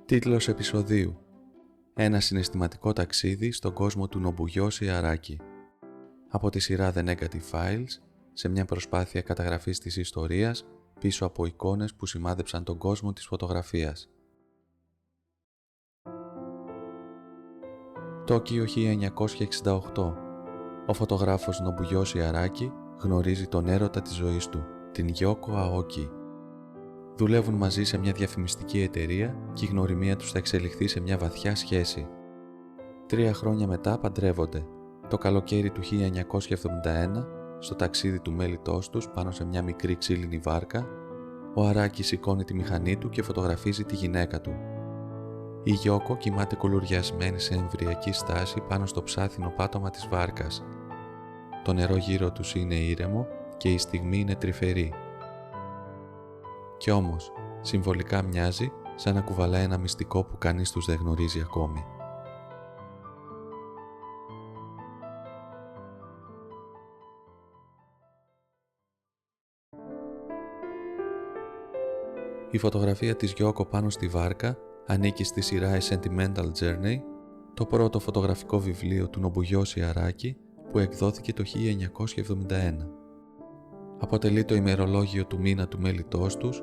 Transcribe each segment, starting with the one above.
Τίτλος επεισοδίου: Ένα συναισθηματικό ταξίδι στον κόσμο του Νομπουγιώση Αράκη. Από τη σειρά The Negative Files, σε μια προσπάθεια καταγραφής της ιστορίας πίσω από εικόνες που σημάδεψαν τον κόσμο της φωτογραφίας. Τόκιο 1968. Ο φωτογράφος Νομπουγιώση Αράκη γνωρίζει τον έρωτα της ζωής του, την Γιόκο Αόκι. Δουλεύουν μαζί σε μια διαφημιστική εταιρεία και η γνωριμία τους θα εξελιχθεί σε μια βαθιά σχέση. 3 χρόνια μετά παντρεύονται. Το καλοκαίρι του 1971, στο ταξίδι του μέλιτός τους πάνω σε μια μικρή ξύλινη βάρκα, ο Αράκη σηκώνει τη μηχανή του και φωτογραφίζει τη γυναίκα του. Η Γιόκο κοιμάται κολουριασμένη σε εμβρυακή στάση πάνω στο ψάθινο πάτωμα της βάρκας. Το νερό γύρω τους είναι ήρεμο και η στιγμή είναι τρυφερή. Κι όμως, συμβολικά μοιάζει σαν να κουβαλάει ένα μυστικό που κανείς τους δεν γνωρίζει ακόμη. Η φωτογραφία της Γιόκο πάνω στη βάρκα ανήκει στη σειρά A Sentimental Journey, το πρώτο φωτογραφικό βιβλίο του Νομπουγιώση Αράκη που εκδόθηκε το 1971. Αποτελεί το ημερολόγιο του μήνα του μέλιτός τους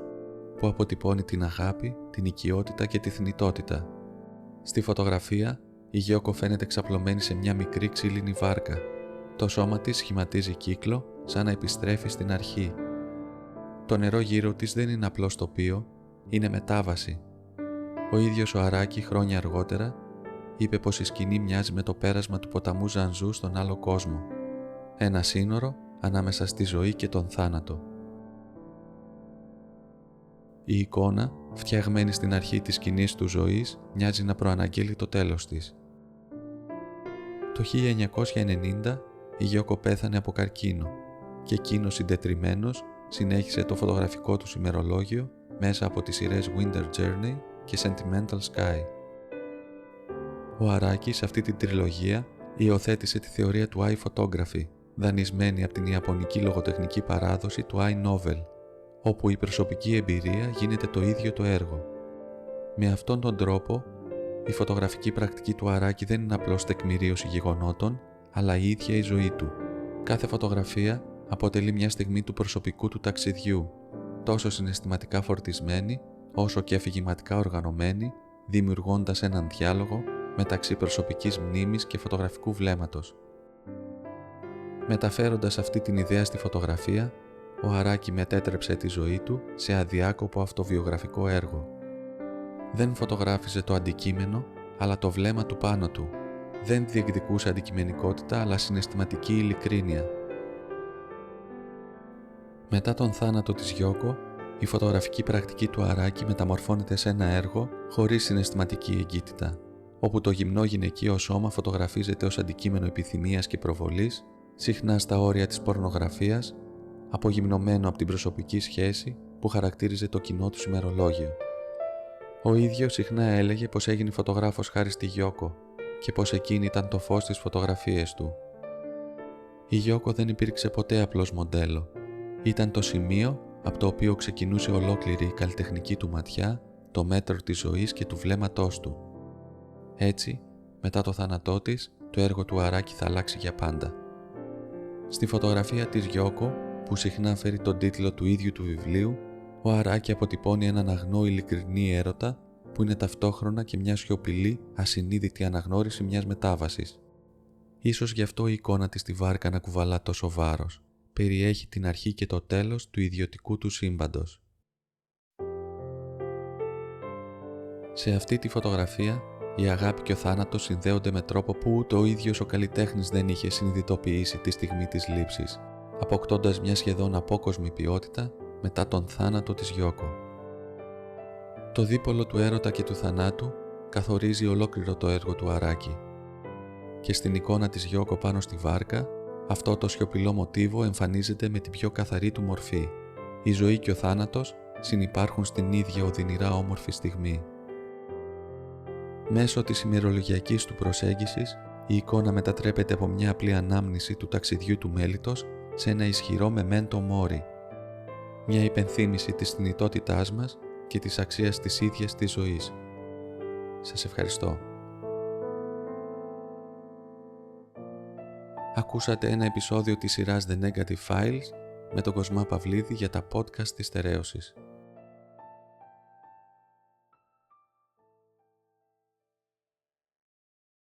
που αποτυπώνει την αγάπη, την οικειότητα και τη θνητότητα. Στη φωτογραφία η Γιόκο φαίνεται ξαπλωμένη σε μια μικρή ξύλινη βάρκα. Το σώμα της σχηματίζει κύκλο σαν να επιστρέφει στην αρχή. Το νερό γύρω της δεν είναι απλώς τοπίο, είναι μετάβαση. Ο ίδιος ο Αράκη χρόνια αργότερα είπε πως η σκηνή μοιάζει με το πέρασμα του ποταμού Ζανζού στον άλλο κόσμο. Ένα σύνορο ανάμεσα στη ζωή και τον θάνατο. Η εικόνα, φτιαγμένη στην αρχή της σκηνής του ζωής, μοιάζει να προαναγγείλει το τέλος της. Το 1990 η Γιόκο πέθανε από καρκίνο και εκείνος συντετριμμένος συνέχισε το φωτογραφικό του ημερολόγιο μέσα από τις σειρές Winter Journey και Sentimental Sky. Ο Αράκη σε αυτή την τριλογία υιοθέτησε τη θεωρία του iPhotography, δανεισμένη από την ιαπωνική λογοτεχνική παράδοση του iNovel, όπου η προσωπική εμπειρία γίνεται το ίδιο το έργο. Με αυτόν τον τρόπο, η φωτογραφική πρακτική του Αράκη δεν είναι απλώς τεκμηρίωση γεγονότων, αλλά η ίδια η ζωή του. Κάθε φωτογραφία αποτελεί μια στιγμή του προσωπικού του ταξιδιού, τόσο συναισθηματικά φορτισμένη, όσο και αφηγηματικά οργανωμένη, δημιουργώντας έναν διάλογο μεταξύ προσωπικής μνήμης και φωτογραφικού βλέμματος. Μεταφέροντας αυτή την ιδέα στη φωτογραφία, ο Αράκη μετέτρεψε τη ζωή του σε αδιάκοπο αυτοβιογραφικό έργο. Δεν φωτογράφιζε το αντικείμενο, αλλά το βλέμμα του πάνω του. Δεν διεκδικούσε αντικειμενικότητα, αλλά συναισθηματική ειλικρίνεια. Μετά τον θάνατο της Γιόκο, η φωτογραφική πρακτική του Αράκη μεταμορφώνεται σε ένα έργο χωρίς συναισθηματική εγκύτητα, όπου το γυμνό γυναικείο σώμα φωτογραφίζεται ως αντικείμενο επιθυμίας και προβολής, συχνά στα όρια της πορνογραφίας, απογυμνωμένο από την προσωπική σχέση που χαρακτήριζε το κοινό του ημερολόγιο. Ο ίδιος συχνά έλεγε πως έγινε φωτογράφος χάρη στη Γιόκο και πως εκείνη ήταν το φως στις φωτογραφίες του. Η Γιόκο δεν υπήρξε ποτέ απλώς μοντέλο. Ήταν το σημείο από το οποίο ξεκινούσε ολόκληρη η καλλιτεχνική του ματιά, το μέτρο της ζωής και του βλέμματός του. Έτσι, μετά το θάνατό της, το έργο του Αράκη θα αλλάξει για πάντα. Στη φωτογραφία της Γιόκο, που συχνά φέρει τον τίτλο του ίδιου του βιβλίου, ο Αράκη αποτυπώνει έναν αγνό ειλικρινή έρωτα που είναι ταυτόχρονα και μια σιωπηλή, ασυνείδητη αναγνώριση μιας μετάβασης. Ίσως γι' αυτό η εικόνα της στη βάρκα να κουβαλά τόσο βάρος. Περιέχει την αρχή και το τέλος του ιδιωτικού του σύμπαντος. Σε αυτή τη φωτογραφία, η αγάπη και ο θάνατος συνδέονται με τρόπο που ούτε ο ίδιος ο καλλιτέχνης δεν είχε συνειδητοποιήσει τη στιγμή της λήψης, αποκτώντας μια σχεδόν απόκοσμη ποιότητα μετά τον θάνατο της Γιόκο. Το δίπολο του έρωτα και του θανάτου καθορίζει ολόκληρο το έργο του Αράκη. Και στην εικόνα της Γιόκο πάνω στη βάρκα, αυτό το σιωπηλό μοτίβο εμφανίζεται με την πιο καθαρή του μορφή. Η ζωή και ο θάνατος συνυπάρχουν στην ίδια οδυνηρά όμορφη στιγμή. Μέσω της ημερολογιακής του προσέγγισης, η εικόνα μετατρέπεται από μια απλή ανάμνηση του ταξιδιού του μέλιτος σε ένα ισχυρό memento mori. Μια υπενθύμηση της θνητότητάς μας και της αξίας της ίδιας της ζωής. Σας ευχαριστώ. Ακούσατε ένα επεισόδιο της σειράς The Negative Files με τον Κοσμά Παυλίδη για τα podcast της στερέωσης.